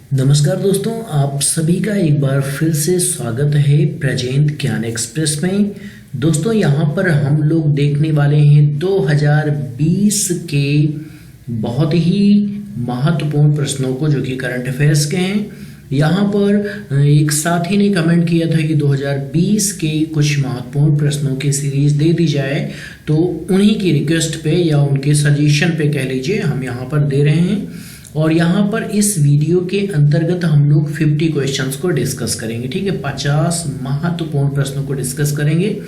नमस्कार दोस्तों, आप सभी का एक बार फिर से स्वागत है प्रजेंट ज्ञान एक्सप्रेस में। दोस्तों यहाँ पर हम लोग देखने वाले हैं 2020 के बहुत ही महत्वपूर्ण प्रश्नों को, जो कि करंट अफेयर्स के हैं। यहाँ पर एक साथी ने कमेंट किया था कि 2020 के कुछ महत्वपूर्ण प्रश्नों की सीरीज दे दी जाए, तो उन्हीं की रिक्वेस्ट पे या उनके सजेशन पे कह लीजिए हम यहाँ पर दे रहे हैं। और यहाँ पर इस वीडियो के अंतर्गत हम लोग 50 क्वेश्चंस को डिस्कस करेंगे, ठीक है। 50 महत्वपूर्ण प्रश्नों को डिस्कस करेंगे।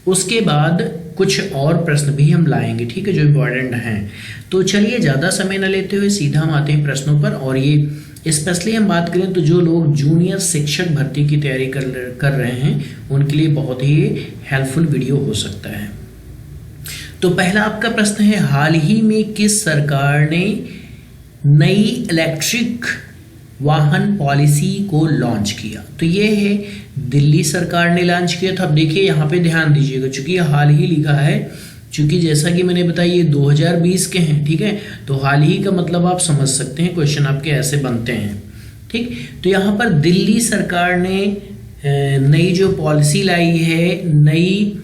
उसके बाद कुछ और प्रश्न भी हम लाएंगे, ठीक है, जो इम्पोर्टेंट हैं। तो चलिए ज़्यादा समय न लेते हुए सीधा हम आते हैं प्रश्नों पर। और ये स्पेशली हम बात करें तो जो लोग जूनियर शिक्षक भर्ती की तैयारी कर रहे हैं उनके लिए बहुत ही हेल्पफुल वीडियो हो सकता है। तो पहला आपका प्रश्न है, हाल ही में किस सरकार ने नई इलेक्ट्रिक वाहन पॉलिसी को लॉन्च किया? तो ये है दिल्ली सरकार ने लॉन्च किया था। अब देखिए यहाँ पे ध्यान दीजिएगा, चूंकि हाल ही लिखा है, चूंकि जैसा कि मैंने बताया ये 2020 के हैं, ठीक है। तो हाल ही का मतलब आप समझ सकते हैं, क्वेश्चन आपके ऐसे बनते हैं, ठीक। तो यहाँ पर दिल्ली सरकार ने नई जो पॉलिसी लाई है, नई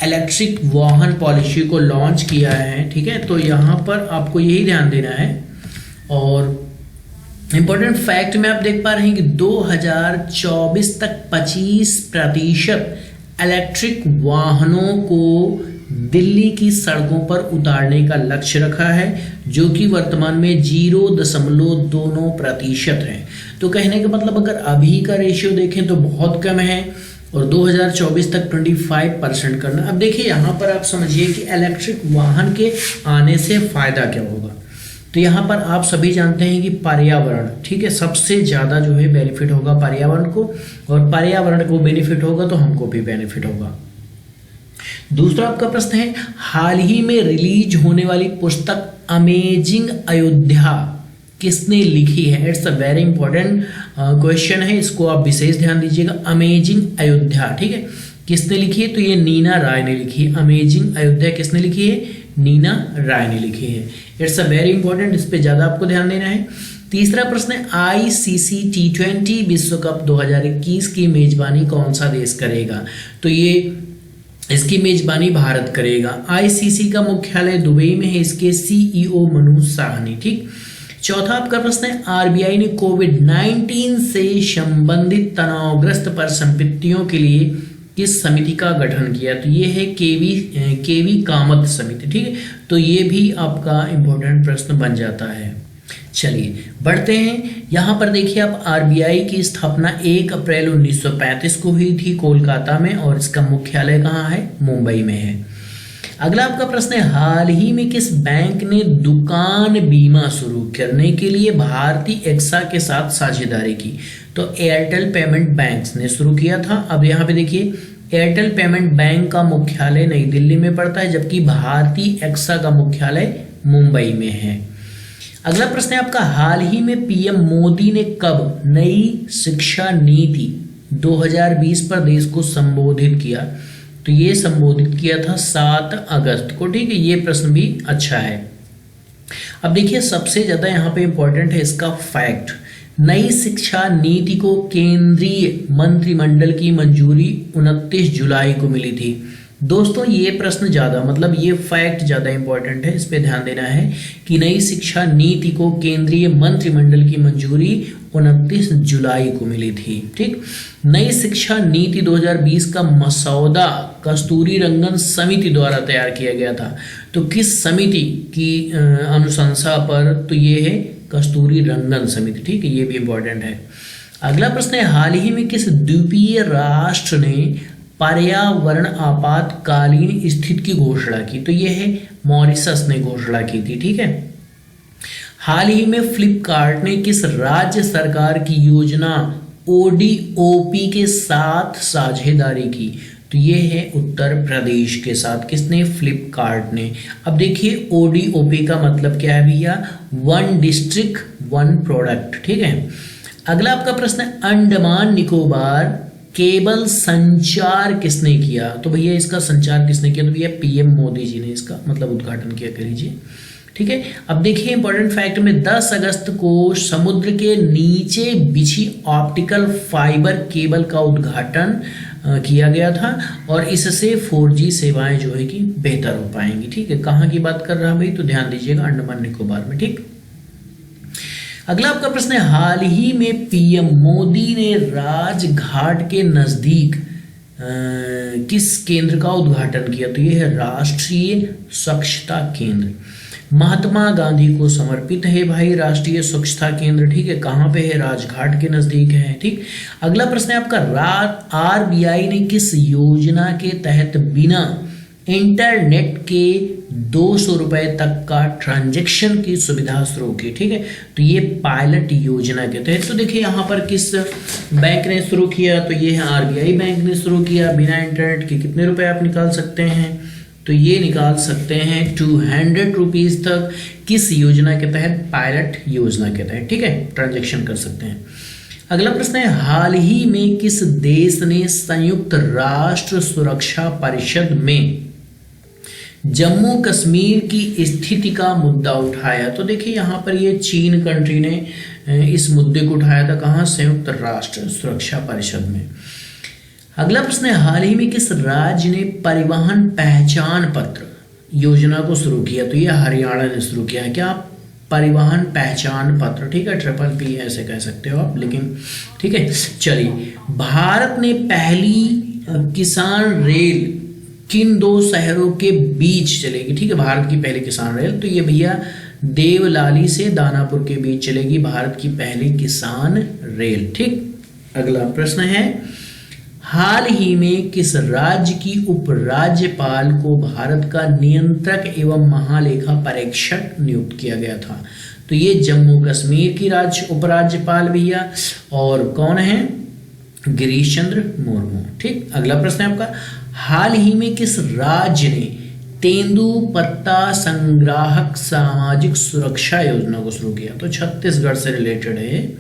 इलेक्ट्रिक वाहन पॉलिसी को लॉन्च किया है, ठीक है। तो यहाँ पर आपको यही ध्यान देना है। और इंपॉर्टेंट फैक्ट में आप देख पा रहे हैं कि 2024 तक 25% इलेक्ट्रिक वाहनों को दिल्ली की सड़कों पर उतारने का लक्ष्य रखा है, जो कि वर्तमान में 0.2% है। तो कहने का मतलब अगर अभी का रेशियो देखें तो बहुत कम है, और 2024 तक 25% करना। अब देखिए यहाँ पर आप समझिए कि इलेक्ट्रिक वाहन के आने से फायदा क्या होगा। तो यहाँ पर आप सभी जानते हैं कि पर्यावरण, ठीक है, सबसे ज़्यादा जो है बेनिफिट होगा पर्यावरण को, और पर्यावरण को बेनिफिट होगा तो हमको भी बेनिफिट होगा। दूसरा आपका प्रश्न है, हाल ही में रिलीज होने वाली पुस्तक अमेजिंग अयोध्या किसने लिखी है? It's a very important question है, इसको आप विशेष ध्यान दीजिएगा। अमेजिंग अयोध्या, ठीक है, किसने लिखी है? तो ये नीना राय ने लिखी है। अमेजिंग अयोध्या किसने लिखी है? नीना राय ने लिखी है। इट्स अ वेरी इंपॉर्टेंट, इस पे ज्यादा आपको ध्यान देना है। तीसरा प्रश्न है, ICC T20 विश्व कप 2021 की मेजबानी कौन सा देश करेगा? तो ये इसकी मेजबानी भारत करेगा। ICC का मुख्यालय दुबई में है, इसके CEO मनोज साहनी, ठीक। चौथा आपका प्रश्न है, RBI ने कोविड-19 से संबंधित तनावग्रस्त परिसंपत्तियों के लिए किस समिति का गठन किया? तो ये है केवी कामत समिति, ठीक है। तो ये भी आपका इंपॉर्टेंट प्रश्न बन जाता है। चलिए बढ़ते हैं। यहाँ पर देखिए आप, RBI की स्थापना 1 अप्रैल 1935 को हुई थी कोलकाता में, और इसका मुख्यालय कहाँ है? मुंबई में है। अगला आपका प्रश्न है, हाल ही में किस बैंक ने दुकान बीमा शुरू करने के लिए भारतीय एक्सा के साथ साझेदारी की? तो एयरटेल पेमेंट बैंक ने शुरू किया था। अब यहाँ पे देखिए, एयरटेल पेमेंट बैंक का मुख्यालय नई दिल्ली में पड़ता है, जबकि भारतीय एक्सा का मुख्यालय मुंबई में है। अगला प्रश्न है आपका, हाल ही में PM मोदी ने कब नई शिक्षा नीति 2020 पर देश को संबोधित किया? तो ये संबोधित किया था 7 अगस्त को, ठीक है। ये प्रश्न भी अच्छा है। अब देखिए सबसे ज्यादा यहाँ पे इंपॉर्टेंट है इसका फैक्ट। नई शिक्षा नीति को केंद्रीय मंत्रिमंडल की मंजूरी 29 जुलाई को मिली थी। दोस्तों ये प्रश्न ज्यादा, मतलब ये फैक्ट ज्यादा इंपॉर्टेंट है, इस पे ध्यान देना है कि नई शिक्षा नीति को केंद्रीय मंत्रिमंडल की मंजूरी 29 जुलाई को मिली थी, ठीक। नई शिक्षा नीति 2020 का मसौदा कस्तूरी रंगन समिति द्वारा तैयार किया गया था। तो किस समिति की अनुशंसा पर? तो ये है कस्तूरी रंगन समिति, ठीक है, ये भी इंपॉर्टेंट है। अगला प्रश्न है, हाल ही में किस द्वीपीय राष्ट्र ने पर्यावरण आपातकालीन स्थिति की घोषणा की? तो ये है मॉरिशस ने घोषणा की थी, ठीक है। हाल ही में फ्लिपकार्ट ने किस राज्य सरकार की योजना ODOP के साथ साझेदारी की? तो ये है उत्तर प्रदेश के साथ। किसने? फ्लिपकार्ट ने। अब देखिए ODOP का मतलब क्या है भैया? 1 डिस्ट्रिक्ट 1 प्रोडक्ट, ठीक है। अगला आपका प्रश्न है, अंडमान निकोबार केबल संचार किसने किया? तो भैया इसका संचार किसने किया? तो भैया PM मोदी जी ने इसका मतलब उद्घाटन किया, कह लीजिए, ठीक है। अब देखिए इंपॉर्टेंट फैक्ट में 10 अगस्त को समुद्र के नीचे बिछी ऑप्टिकल फाइबर केबल का उद्घाटन किया गया था और इससे 4G सेवाएं जो है कि बेहतर हो पाएंगी। ठीक है, कहाँ की बात कर रहा है भाई, तो ध्यान दीजिएगा अंडमान निकोबार में। ठीक, अगला आपका प्रश्न है, हाल ही में पीएम मोदी ने राजघाट के नजदीक किस केंद्र का उद्घाटन किया, तो यह है राष्ट्रीय स्वच्छता केंद्र। महात्मा गांधी को समर्पित है भाई राष्ट्रीय स्वच्छता केंद्र। ठीक है, कहाँ पे है, राजघाट के नजदीक है। ठीक, अगला प्रश्न है आपका, आरबीआई ने किस योजना के तहत बिना इंटरनेट के 200 रुपए तक का ट्रांजैक्शन की सुविधा शुरू की। ठीक है, तो ये पायलट योजना के तहत। तो देखिए यहाँ पर किस बैंक ने शुरू किया, तो ये है आरबीआई बैंक ने शुरू किया। बिना इंटरनेट के कितने रुपए आप निकाल सकते हैं, तो ये निकाल सकते हैं 200 रुपीज तक। किस योजना के तहत, पायलट योजना के तहत। ठीक है, ट्रांजैक्शन कर सकते हैं। अगला प्रश्न है, हाल ही में किस देश ने संयुक्त राष्ट्र सुरक्षा परिषद में जम्मू कश्मीर की स्थिति का मुद्दा उठाया, तो देखिए यहाँ पर ये चीन कंट्री ने इस मुद्दे को उठाया था। कहाँ, संयुक्त राष्ट्र सुरक्षा परिषद में। अगला प्रश्न है, हाल ही में किस राज्य ने परिवहन पहचान पत्र योजना को शुरू किया, तो यह हरियाणा ने शुरू किया है। क्या, परिवहन पहचान पत्र। ठीक है, PPP ऐसे कह सकते हो आप, लेकिन ठीक है। चलिए, भारत ने पहली किसान रेल किन 2 शहरों के बीच चलेगी, ठीक है, भारत की पहली किसान रेल, तो ये भैया देवलाली से दानापुर के बीच चलेगी भारत की पहली किसान रेल। ठीक, अगला प्रश्न है, हाल ही में किस राज्य की उपराज्यपाल को भारत का नियंत्रक एवं महालेखा परीक्षक नियुक्त किया गया था, तो ये जम्मू कश्मीर की उपराज्यपाल भैया, और कौन है, गिरीश चंद्र मुर्मू। ठीक, अगला प्रश्न है आपका, हाल ही में किस राज्य ने तेंदुपत्ता संग्राहक सामाजिक सुरक्षा योजना को शुरू किया, तो छत्तीसगढ़ से रिलेटेड है।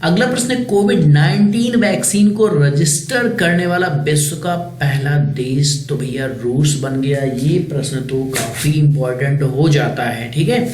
अगला प्रश्न है, कोविड-19 वैक्सीन को रजिस्टर करने वाला विश्व का पहला देश, तो भैया रूस बन गया। ये प्रश्न तो काफी इंपॉर्टेंट हो जाता है। ठीक है,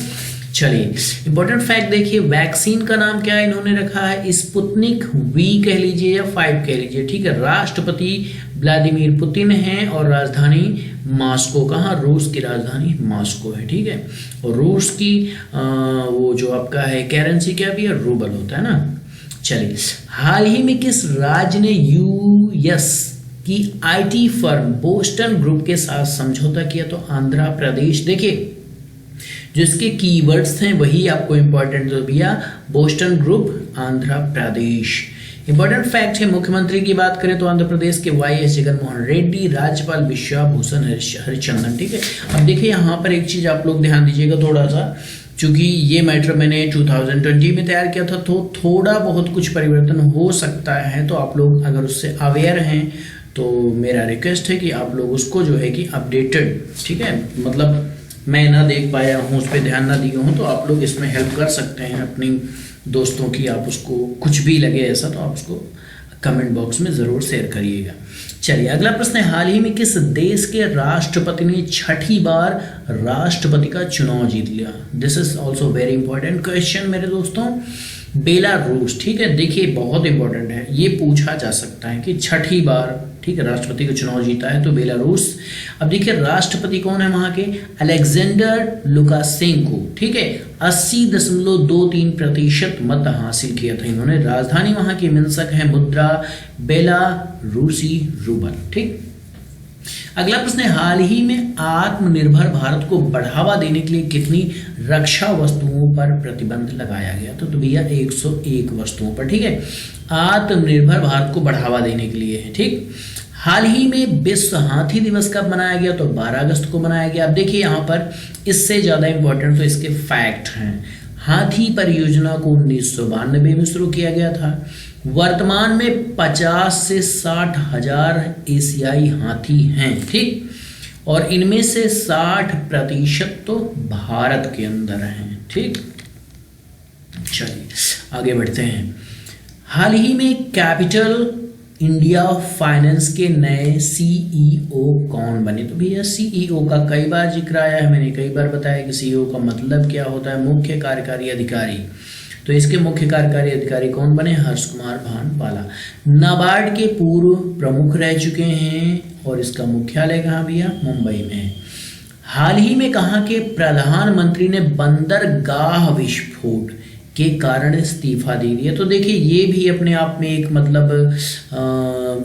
चलिए इंपॉर्टेंट फैक्ट देखिए, वैक्सीन का नाम क्या है इन्होंने रखा है, स्पुतनिक वी कह लीजिए या 5 कह लीजिए। ठीक है, राष्ट्रपति व्लादिमीर पुतिन है और राजधानी मॉस्को। कहाँ, रूस की राजधानी मॉस्को है। ठीक है, और रूस की वो जो आपका है करेंसी क्या भी है, रूबल होता है ना। चलिए, हाल ही में किस राज्य ने यूएस की आईटी फर्म बोस्टन ग्रुप के साथ समझौता किया, तो आंध्र प्रदेश। देखिए जो इसके कीवर्ड्स हैं वही आपको इंपॉर्टेंट हो भैया, Boston group, Andhra Pradesh. Important fact है, मुख्यमंत्री की बात करें तो आंध्र प्रदेश के YS जगनमोहन रेड्डी, राज्यपाल विश्वभूषण हरिचंदन। ठीक है, अब देखिए यहाँ पर एक चीज आप लोग ध्यान दीजिएगा थोड़ा सा, चूंकि ये मैटर मैंने 2020 में तैयार किया था, तो थोड़ा बहुत कुछ परिवर्तन हो सकता है, तो आप लोग अगर उससे अवेयर हैं तो मेरा रिक्वेस्ट है कि आप लोग उसको जो है कि अपडेटेड, ठीक है, मतलब मैं ना देख पाया हूँ, उस पर ध्यान ना दिए हूँ, तो आप लोग इसमें हेल्प कर सकते हैं अपनी दोस्तों की। आप उसको कुछ भी लगे ऐसा तो आप उसको कमेंट बॉक्स में ज़रूर शेयर करिएगा। चलिए अगला प्रश्न है, हाल ही में किस देश के राष्ट्रपति ने 6ठी बार राष्ट्रपति का चुनाव जीत लिया? This is also very important question मेरे दोस्तों। बेलारूस। ठीक है, देखिए बहुत इंपॉर्टेंट है, ये पूछा जा सकता है कि 6ठी बार, ठीक है, राष्ट्रपति का चुनाव जीता है तो बेलारूस। अब देखिए राष्ट्रपति कौन है वहां के, अलेक्जेंडर लुकाशेंको। ठीक है, 80.23% मत हासिल किया था इन्होंने। राजधानी वहां की मिन्स्क है, मुद्रा बेलारूसी रूबल। ठीक, अगला प्रश्न है, हाल ही में आत्मनिर्भर भारत को बढ़ावा देने के लिए कितनी रक्षा वस्तुओं पर प्रतिबंध लगाया गया? तो भैया 101 वस्तुओं पर। ठीक है, आत्मनिर्भर भारत को बढ़ावा देने के लिए है। ठीक, हाल ही में विश्व हाथी दिवस कब मनाया गया? तो 12 अगस्त को मनाया गया। अब देखिए यहाँ पर इससे ज्यादा इंपॉर्टेंट तो इसके फैक्ट हैं। हाथी परियोजना को 1992 में शुरू किया गया था। वर्तमान में 50 से 60 हजार एशियाई हाथी हैं। ठीक, और इनमें से 60% तो भारत के अंदर हैं। ठीक, चलिए आगे बढ़ते हैं। हाल ही में कैपिटल इंडिया फाइनेंस के नए सीईओ कौन बने? तो भैया सीईओ का कई बार जिक्र आया है, मैंने कई बार बताया कि सीईओ का मतलब क्या होता है, मुख्य कार्यकारी अधिकारी। तो इसके मुख्य कार्यकारी अधिकारी कौन बने? हर्ष कुमार भानवाला। नाबार्ड के पूर्व प्रमुख रह चुके हैं और इसका मुख्यालय कहाँ भैया? मुंबई में है। हाल ही में कहाँ के प्रधानमंत्री ने बंदरगाह विस्फोट के कारण इस्तीफा दे दिया? तो देखिए ये भी अपने आप में एक मतलब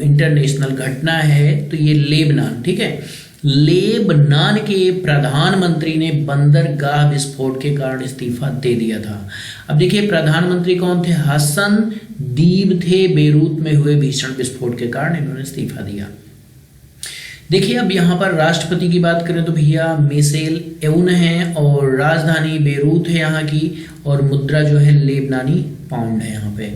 इंटरनेशनल घटना है। तो ये लेबनान, ठीक है, लेबनान के प्रधानमंत्री ने बंदरगाह विस्फोट के कारण इस्तीफा दे दिया था। अब देखिए प्रधानमंत्री कौन थे? हसन दीब थे। बेरूत में हुए भीषण विस्फोट के कारण इन्होंने इस्तीफा दिया। देखिए अब यहाँ पर राष्ट्रपति की बात करें तो भैया मिशेल एउन है और राजधानी बेरूत है यहाँ की, और मुद्रा जो है लेबनानी पाउंड है यहाँ पे,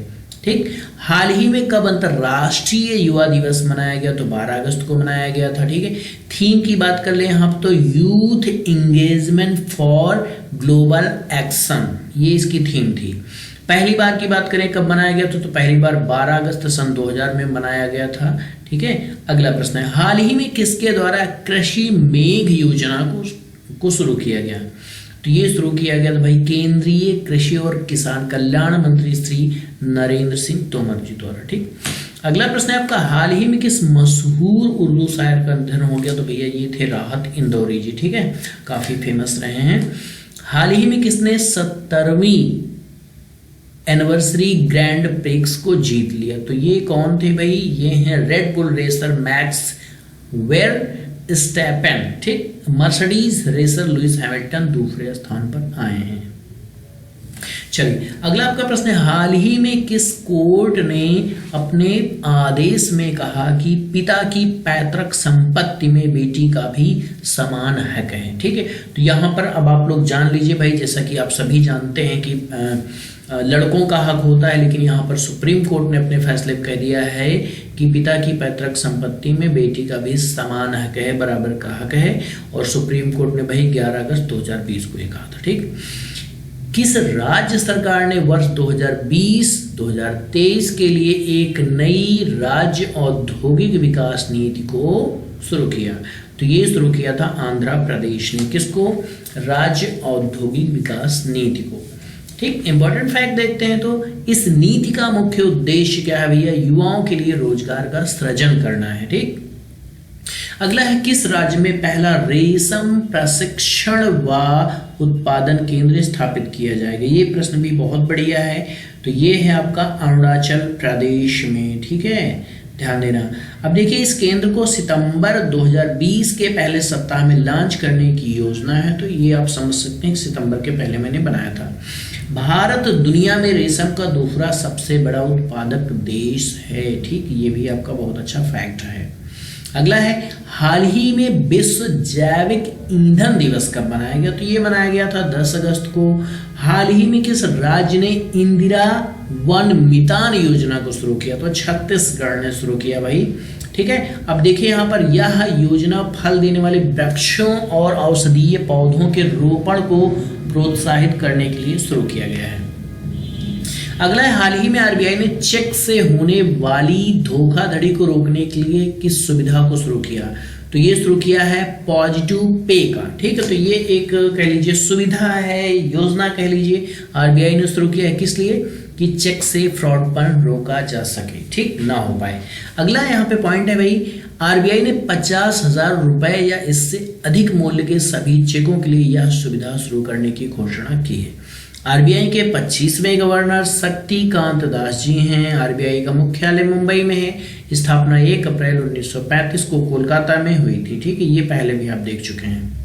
ठीक। हाल ही में कब अंतरराष्ट्रीय युवा दिवस मनाया गया? तो 12 अगस्त को मनाया गया था, ठीक है। थीम की बात कर ले यहाँ पर तो youth engagement for global action, ये इसकी थीम थी। पहली बार की बात करें कब मनाया गया तो पहली बार 12 अगस्त सन 2000 में मनाया गया था, ठीक है। अगला प्रश्न है, हाल ही में किसके द्वारा कृषि मेघ योजना को शुरू किया गया? तो ये शुरू किया गया था भाई केंद्रीय कृषि और किसान कल्याण मंत्री श्री नरेंद्र सिंह तोमर जी द्वारा, ठीक। अगला प्रश्न है आपका, हाल ही में किस मशहूर उर्दू शायर का निधन हो गया? तो भैया ये थे राहत इंदौरी जी, ठीक है, काफी फेमस रहे हैं। हाल ही में किसने 70वीं एनिवर्सरी ग्रैंड प्रिक्स को जीत लिया? तो ये कौन थे भाई? ये हैं red bull racer max Verstappen, ठीक। मर्सिडीज रेसर लुइस हैमिल्टन दूसरे स्थान पर आए हैं। चलिए अगला आपका प्रश्न है, हाल ही में किस कोर्ट ने अपने आदेश में कहा कि पिता की पैतृक संपत्ति में बेटी का भी समान हक है? ठीक है, तो यहां पर अब आप लोग जान लीजिए भाई, जैसा कि आप सभी जानते हैं कि लड़कों का हक होता है, लेकिन यहाँ पर सुप्रीम कोर्ट ने अपने फैसले में कह दिया है कि पिता की पैतृक संपत्ति में बेटी का भी समान हक है, बराबर का हक है। और सुप्रीम कोर्ट ने भाई 11 अगस्त 2020 को ये कहा था, ठीक। किस राज्य सरकार ने वर्ष 2020-2023 के लिए एक नई राज्य औद्योगिक विकास नीति को शुरू किया? तो ये शुरू किया था आंध्र प्रदेश ने। किसको? राज्य औद्योगिक विकास नीति को, ठीक। इंपॉर्टेंट फैक्ट देखते हैं तो इस नीति का मुख्य उद्देश्य क्या है भैया? युवाओं के लिए रोजगार का सृजन करना है, ठीक। अगला है, किस राज्य में पहला रेशम प्रशिक्षण व उत्पादन केंद्र स्थापित किया जाएगा? ये प्रश्न भी बहुत बढ़िया है। तो ये है आपका अरुणाचल प्रदेश में, ठीक है, ध्यान देना। अब देखिए इस केंद्र को सितंबर 2020 के पहले सप्ताह में लॉन्च करने की योजना है। तो ये आप समझ सकते हैं सितंबर के पहले महीने बनाया था। भारत दुनिया में रेशम का दूसरा सबसे बड़ा उत्पादक देश है, ठीक। ये भी आपका बहुत अच्छा फैक्ट है। अगला है, हाल ही में विश्व जैविक ईंधन दिवस कब मनाया गया? तो ये मनाया गया था 10 अगस्त को। हाल ही में किस राज्य ने इंदिरा वन मितान योजना को शुरू किया? तो छत्तीसगढ़ ने शुरू किया भाई, ठीक है। अब देखिए यहाँ पर यह योजना फल देने वाले वृक्षों और औषधीय पौधों के रोपण को प्रोत्साहित करने के लिए शुरू किया गया है। अगला है, हाल ही में आरबीआई ने चेक से होने वाली धोखाधड़ी को रोकने के लिए किस सुविधा को शुरू किया? तो ये शुरू किया है पॉजिटिव पे का, ठीक है। तो ये एक कह लीजिए सुविधा है, योजना कह लीजिए, आरबीआई ने शुरू किया है। किस लिए? कि चेक से फ्रॉड पर रोका जा सके, ठीक, ना हो पाए। अगला यहाँ पे पॉइंट है भाई, आरबीआई ने 50,000 रुपए या इससे अधिक मूल्य के सभी चेकों के लिए यह सुविधा शुरू करने की घोषणा की है। आरबीआई के 25वें गवर्नर शक्तिकांत दास जी हैं। आरबीआई का मुख्यालय मुंबई में है। स्थापना 1 अप्रैल 1935 को कोलकाता में हुई थी, ठीक है, ये पहले भी आप देख चुके हैं।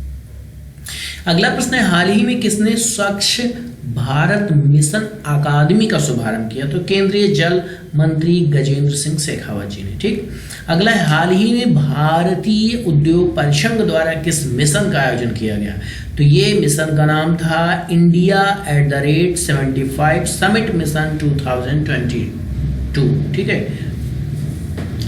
अगला प्रश्न है, हाल ही में किसने स्वच्छ भारत मिशन अकादमी का शुभारंभ किया? तो केंद्रीय जल मंत्री गजेंद्र सिंह शेखावत जी ने, ठीक। अगला है, हाल ही में भारतीय उद्योग परिसंघ द्वारा किस मिशन का आयोजन किया गया? तो ये मिशन का नाम था India@75 समिट मिशन 2022, ठीक है।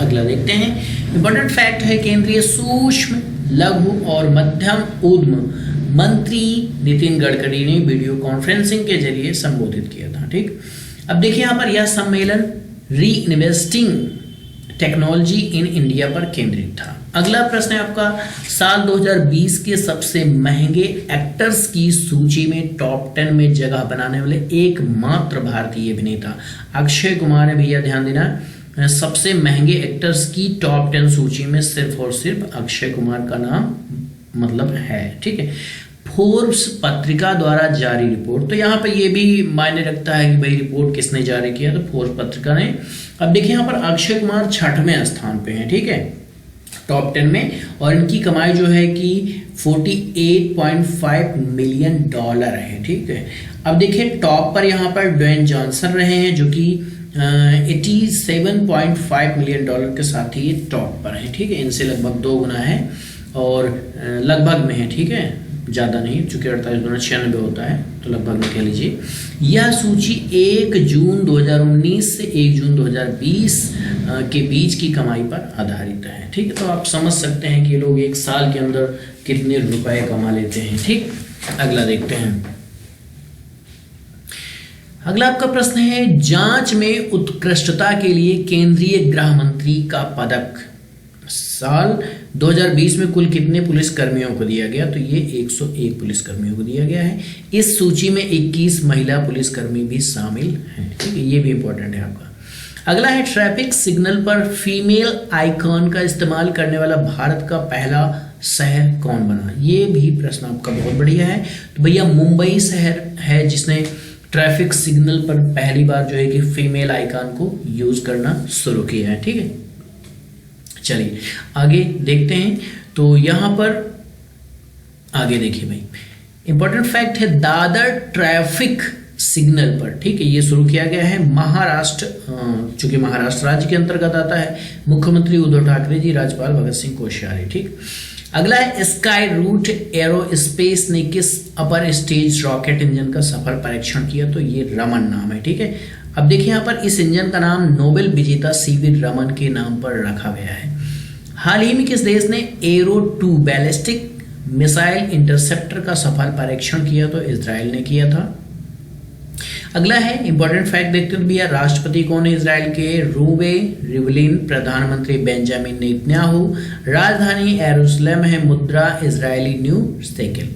अगला देखते हैं, इंपॉर्टेंट फैक्ट है, केंद्रीय सूक्ष्म लघु और मध्यम उद्यम मंत्री नितिन गडकरी ने वीडियो कॉन्फ्रेंसिंग के जरिए संबोधित किया था, ठीक। अब देखिए यहाँ पर यह सम्मेलन री इन्वेस्टिंग टेक्नोलॉजी इन इंडिया पर केंद्रित था। अगला प्रश्न है आपका, साल 2020 के सबसे महंगे एक्टर्स की सूची में टॉप 10 में जगह बनाने वाले एकमात्र भारतीय अभिनेता अक्षय कुमार है। भैया ध्यान देना, सबसे महंगे एक्टर्स की टॉप 10 सूची में सिर्फ और सिर्फ अक्षय कुमार का नाम मतलब है। ठीक है, फोर्ब्स पत्रिका द्वारा जारी रिपोर्ट, तो यहाँ पर ये भी मायने रखता है कि भाई रिपोर्ट किसने जारी किया, तो फोर्ब्स पत्रिका ने। अब देखिए यहाँ पर अक्षय कुमार 6वें स्थान पे हैं, ठीक है, टॉप 10 में, और इनकी कमाई जो है कि $48.5 मिलियन है। ठीक है, अब देखिए टॉप पर यहाँ पर ड्वेन जॉनसन रहे हैं जो कि $87.5 मिलियन के साथ ही ये टॉप पर है। ठीक है, इनसे लगभग 2 गुना है और लगभग में है। ठीक है, ज़्यादा नहीं, चूंकि 48 गुना 96 होता है, तो लगभग में कह लीजिए। यह सूची 1 जून 2019 से 1 जून 2020 के बीच की कमाई पर आधारित है। ठीक है, तो आप समझ सकते हैं कि ये लोग एक साल के अंदर कितने रुपए कमा लेते हैं। ठीक, अगला देखते हैं। अगला आपका प्रश्न है, जांच में उत्कृष्टता के लिए केंद्रीय गृह मंत्री का पदक साल 2020 में कुल कितने पुलिस कर्मियों को दिया गया, तो ये 101 पुलिस कर्मियों को दिया गया है। इस सूची में 21 महिला पुलिसकर्मी भी शामिल हैं। ठीक है, ये भी इंपॉर्टेंट है आपका। अगला है, ट्रैफिक सिग्नल पर फीमेल आइकॉन का इस्तेमाल करने वाला भारत का पहला शहर कौन बना। ये भी प्रश्न आपका बहुत बढ़िया है। तो भैया मुंबई शहर है जिसने ट्रैफिक सिग्नल पर पहली बार जो है कि फीमेल आइकॉन को यूज करना शुरू किया है। ठीक है, चलिए आगे देखते हैं। तो यहां पर आगे देखिए भाई, इंपॉर्टेंट फैक्ट है, दादर ट्रैफिक सिग्नल पर, ठीक है, ये शुरू किया गया है महाराष्ट्र, चूंकि महाराष्ट्र राज्य के अंतर्गत आता है, मुख्यमंत्री उद्धव ठाकरे जी, राज्यपाल भगत सिंह कोश्यारी। ठीक, अगला है, स्काई रूट एरोस्पेस ने किस अपर स्टेज रॉकेट इंजन का सफल परीक्षण किया, तो ये रमन नाम है। ठीक है, अब देखिए यहाँ पर इस इंजन का नाम नोबेल विजेता सीवी रमन के नाम पर रखा गया है। हाल ही में किस देश ने एरो 2 बैलिस्टिक मिसाइल इंटरसेप्टर का सफल परीक्षण किया, तो इजराइल ने किया था। अगला है, इंपॉर्टेंट फैक्ट देखते हैं भैया, राष्ट्रपति कौन है इजराइल के, रूवे रिवलिन, प्रधानमंत्री बेंजामिन नेतन्याहू, राजधानी यरूशलेम है, मुद्रा इजरायली न्यू शेकेल।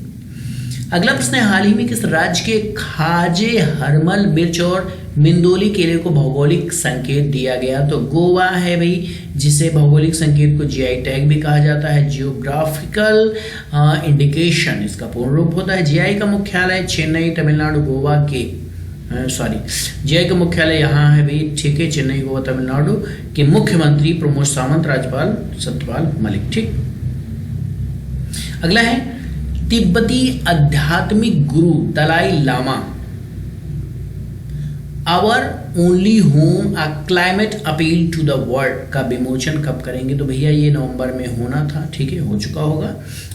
अगला प्रश्न है, हाल ही में किस राज्य के खाजे हरमल मिर्च और मिंदोली केले को भौगोलिक संकेत दिया गया, तो गोवा है भाई, जिसे भौगोलिक संकेत को जीआई टैग भी कहा जाता है, जियोग्राफिकल इंडिकेशन इसका पूर्ण रूप होता है। जीआई का मुख्यालय चेन्नई तमिलनाडु गोवा के जीआई का मुख्यालय यहाँ है भाई, ठीक है, चेन्नई गोवा तमिलनाडु के मुख्यमंत्री प्रमोद सावंत, राज्यपाल सत्यपाल मलिक। ठीक, अगला है, तिब्बती आध्यात्मिक गुरु Dalai Lama our only home a climate appeal to the world का विमोचन कब करेंगे, तो भैया ये नवंबर में होना था। ठीक है, हो चुका होगा।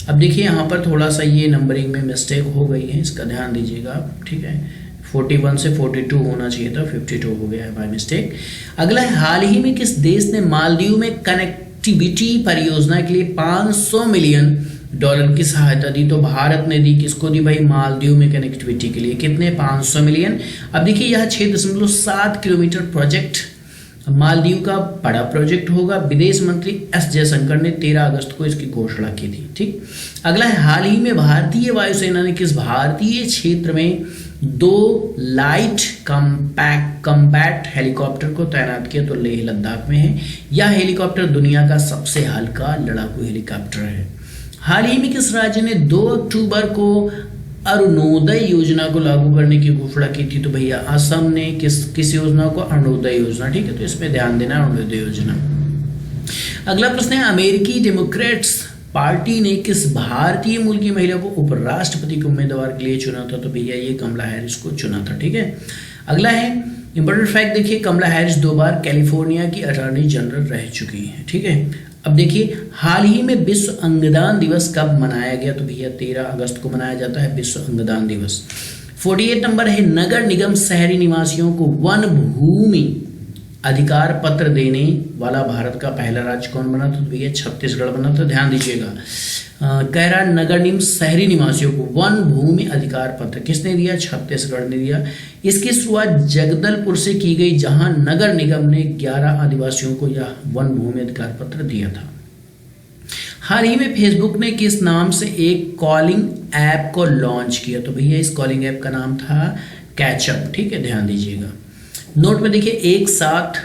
अब देखिए यहाँ पर थोड़ा सा ये नंबरिंग में मिस्टेक हो गई है, इसका ध्यान दीजिएगा आप। ठीक है, 41 से 42 होना चाहिए था, 52 हो गया है बाय मिस्टेक। अगला है, हाल ही में किस देश ने मालदीव में कनेक्टिविटी परियोजना के लिए $500 मिलियन की सहायता दी, तो भारत ने दी, किसको दी भाई, मालदीव में कनेक्टिविटी के लिए। कितने, 500 मिलियन। अब देखिए यह 6.7 किलोमीटर प्रोजेक्ट मालदीव का बड़ा प्रोजेक्ट होगा। विदेश मंत्री एस जयशंकर ने 13 अगस्त को इसकी घोषणा की थी। ठीक, अगला है, हाल ही में भारतीय वायुसेना ने किस भारतीय क्षेत्र में 2 लाइट कम्बैट हेलीकॉप्टर को तैनात किया, तो लेह लद्दाख में है। यह हेलीकॉप्टर दुनिया का सबसे हल्का लड़ाकू हेलीकॉप्टर है। हाल ही में किस राज्य ने 2 अक्टूबर को अरुणोदय योजना को लागू करने की घोषणा की थी, तो भैया असम ने किस योजना को, अरुणोदय योजना। ठीक है, तो इसमें ध्यान देना, अरुणोदय योजना। अगला प्रश्न है, अमेरिकी डेमोक्रेट्स पार्टी ने किस भारतीय मूल की महिला को उपराष्ट्रपति के उम्मीदवार के लिए चुना था, तो भैया ये कमला हैरिस को चुना था। ठीक है, अगला है, इंपॉर्टेंट फैक्ट देखिए, कमला हैरिस 2 बार कैलिफोर्निया की अटॉर्नी जनरल रह चुकी है। ठीक है, अब देखिए हाल ही में विश्व अंगदान दिवस कब मनाया गया, तो भैया 13 अगस्त को मनाया जाता है विश्व अंगदान दिवस। 48 नंबर है, नगर निगम शहरी निवासियों को वन भूमि अधिकार पत्र देने वाला भारत का पहला राज्य कौन बना? तो भैया छत्तीसगढ़ बना। तो ध्यान दीजिएगा, कह रहा नगर निगम शहरी निवासियों को वन भूमि अधिकार पत्र किसने दिया? छत्तीसगढ़ ने दिया। इसकी शुरुआत जगदलपुर से की गई, जहां नगर निगम ने 11 आदिवासियों को यह वन भूमि अधिकार पत्र दिया था। हाल ही में फेसबुक ने किस नाम से एक कॉलिंग ऐप को लॉन्च किया? तो भैया इस कॉलिंग ऐप का नाम था कैचअप। ठीक है, ध्यान दीजिएगा। नोट में देखिए, एक साथ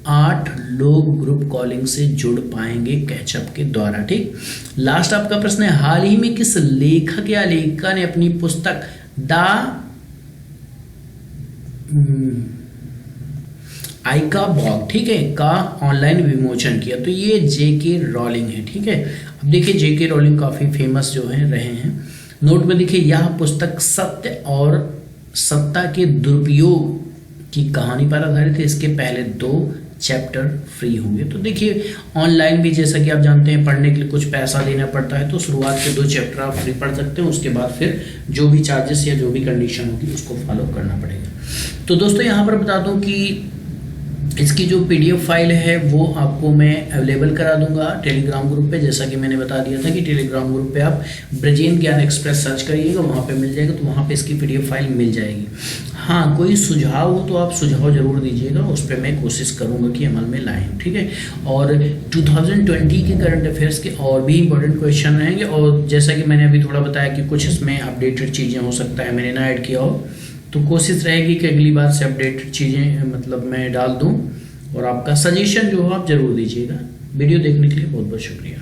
8 लोग ग्रुप कॉलिंग से जुड़ पाएंगे कैचअप के द्वारा। ठीक, लास्ट आपका प्रश्न है, हाल ही में किस लेखक या लेखिका ने अपनी पुस्तक आइका बॉग, ठीक है, का ऑनलाइन विमोचन किया? तो ये जेके रॉलिंग है। ठीक है, अब देखिए जेके रॉलिंग काफी फेमस जो है रहे हैं। नोट में देखिए, यह पुस्तक सत्य और सत्ता के दुरुपयोग की कहानी पर आधारित है। इसके पहले 2 चैप्टर फ्री होंगे। तो देखिए ऑनलाइन भी जैसा कि आप जानते हैं पढ़ने के लिए कुछ पैसा देना पड़ता है, तो शुरुआत के 2 चैप्टर आप फ्री पढ़ सकते हैं, उसके बाद फिर जो भी चार्जेस या जो भी कंडीशन होगी उसको फॉलो करना पड़ेगा। तो दोस्तों यहाँ पर बता दूं कि इसकी जो पीडीएफ फाइल है वो आपको मैं अवेलेबल करा दूंगा टेलीग्राम ग्रुप पे, जैसा कि मैंने बता दिया था कि टेलीग्राम ग्रुप पे आप ब्रजेन ज्ञान एक्सप्रेस सर्च करिएगा, वहाँ पे मिल जाएगा। तो वहाँ पे इसकी पीडीएफ फाइल मिल जाएगी। हाँ, कोई सुझाव हो तो आप सुझाव जरूर दीजिएगा, उस पर मैं कोशिश करूँगा कि अमल में लाएँ। ठीक है, और 2020 के करंट अफेयर्स के और भी इंपॉर्टेंट क्वेश्चन रहेंगे, और जैसा कि मैंने अभी थोड़ा बताया कि कुछ इसमें अपडेटेड चीज़ें हो सकता है मैंने ना ऐड किया हो, तो कोशिश रहेगी कि अगली बार से अपडेटेड चीज़ें मतलब मैं डाल दूं। और आपका सजेशन जो हो आप जरूर दीजिएगा। वीडियो देखने के लिए बहुत बहुत शुक्रिया।